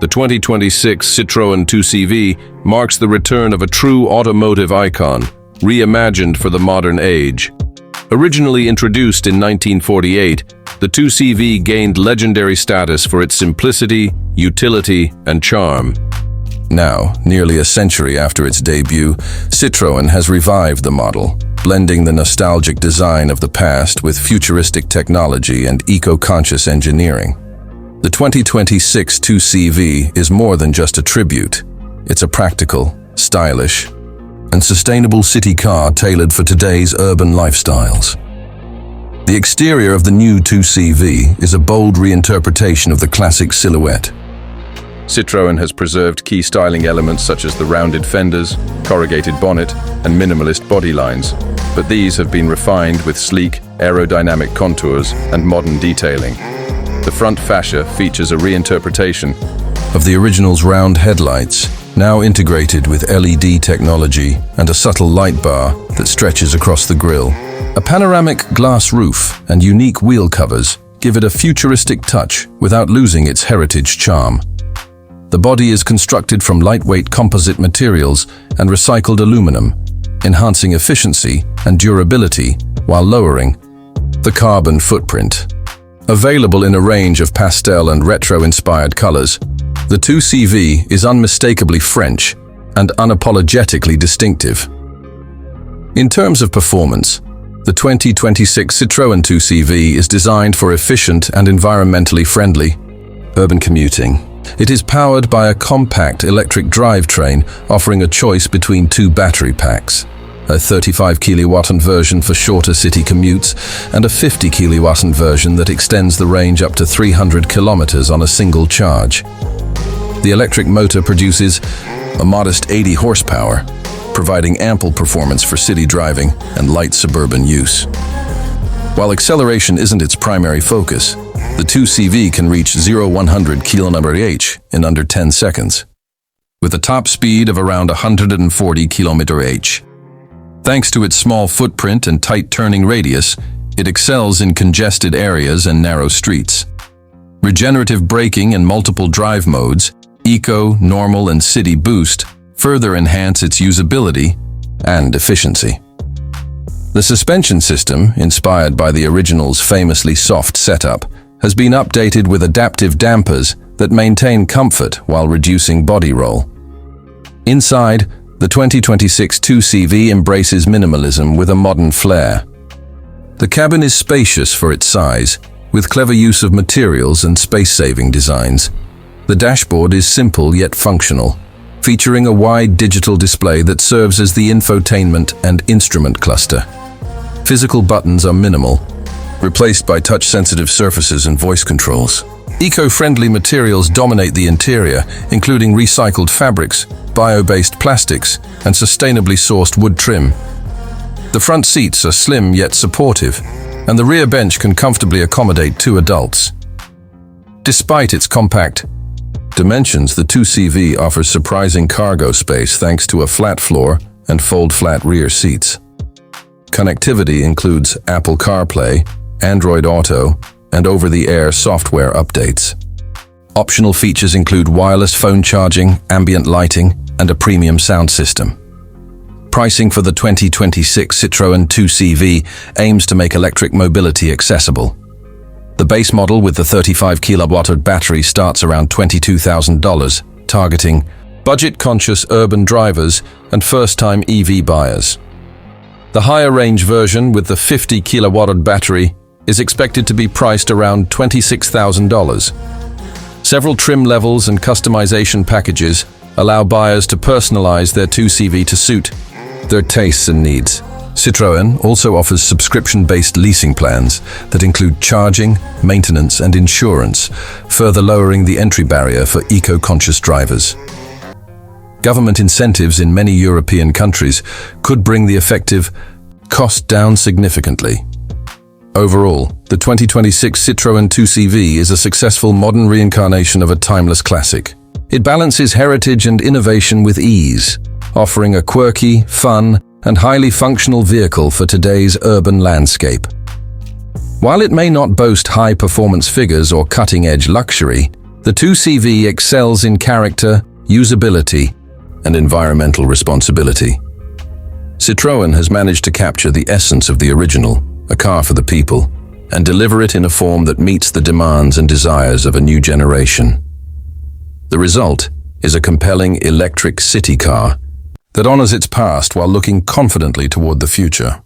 2026 Citroën 2CV marks the return of a true automotive icon, reimagined for the modern age. Originally introduced in 1948, the 2CV gained legendary status for its simplicity, utility, and charm. Now, nearly a century after its debut, Citroën has revived the model, blending the nostalgic design of the past with futuristic technology and eco-conscious engineering. The 2026 2CV is more than just a tribute. It's a practical, stylish, and sustainable city car tailored for today's urban lifestyles. The exterior of the new 2CV is a bold reinterpretation of the classic silhouette. Citroën has preserved key styling elements such as the rounded fenders, corrugated bonnet, and minimalist body lines, but these have been refined with sleek, aerodynamic contours and modern detailing. The front fascia features a reinterpretation of the original's round headlights, now integrated with LED technology and a subtle light bar that stretches across the grille. A panoramic glass roof and unique wheel covers give it a futuristic touch without losing its heritage charm. The body is constructed from lightweight composite materials and recycled aluminum, enhancing efficiency and durability while lowering the carbon footprint. Available in a range of pastel and retro-inspired colors, the 2CV is unmistakably French and unapologetically distinctive. In terms of performance, the 2026 Citroën 2CV is designed for efficient and environmentally friendly urban commuting. It is powered by a compact electric drivetrain offering a choice between two battery packs, a 35 kW version for shorter city commutes and a 50 kW version that extends the range up to 300 kilometers on a single charge. The electric motor produces a modest 80 horsepower, providing ample performance for city driving and light suburban use. While acceleration isn't its primary focus, the 2CV can reach 0-100 km/h in under 10 seconds, with a top speed of around 140 km/h. Thanks to its small footprint and tight turning radius, it excels in congested areas and narrow streets. Regenerative braking and multiple drive modes, Eco, Normal, and City Boost, further enhance its usability and efficiency. The suspension system, inspired by the original's famously soft setup, has been updated with adaptive dampers that maintain comfort while reducing body roll. Inside, the 2026 2CV embraces minimalism with a modern flair. The cabin is spacious for its size, with clever use of materials and space-saving designs. The dashboard is simple yet functional, featuring a wide digital display that serves as the infotainment and instrument cluster. Physical buttons are minimal, replaced by touch-sensitive surfaces and voice controls. Eco-friendly materials dominate the interior, including recycled fabrics, bio-based plastics, and sustainably sourced wood trim. The front seats are slim yet supportive, and the rear bench can comfortably accommodate 2 adults. Despite its compact dimensions, the 2CV offers surprising cargo space thanks to a flat floor and fold-flat rear seats. Connectivity includes Apple CarPlay, Android Auto, and over-the-air software updates. Optional features include wireless phone charging, ambient lighting, and a premium sound system. Pricing for the 2026 Citroën 2CV aims to make electric mobility accessible. The base model with the 35 kWh battery starts around $22,000, targeting budget-conscious urban drivers and first-time EV buyers. The higher-range version with the 50 kWh battery is expected to be priced around $26,000. Several trim levels and customization packages allow buyers to personalize their 2CV to suit their tastes and needs. Citroën also offers subscription-based leasing plans that include charging, maintenance, and insurance, further lowering the entry barrier for eco-conscious drivers. Government incentives in many European countries could bring the effective cost down significantly. Overall, the 2026 Citroën 2CV is a successful modern reincarnation of a timeless classic. It balances heritage and innovation with ease, offering a quirky, fun, and highly functional vehicle for today's urban landscape. While it may not boast high-performance figures or cutting-edge luxury, The 2CV excels in character, usability, and environmental responsibility. Citroën has managed to capture the essence of the original, a car for the people, and deliver it in a form that meets the demands and desires of a new generation. The result is a compelling electric city car that honors its past while looking confidently toward the future.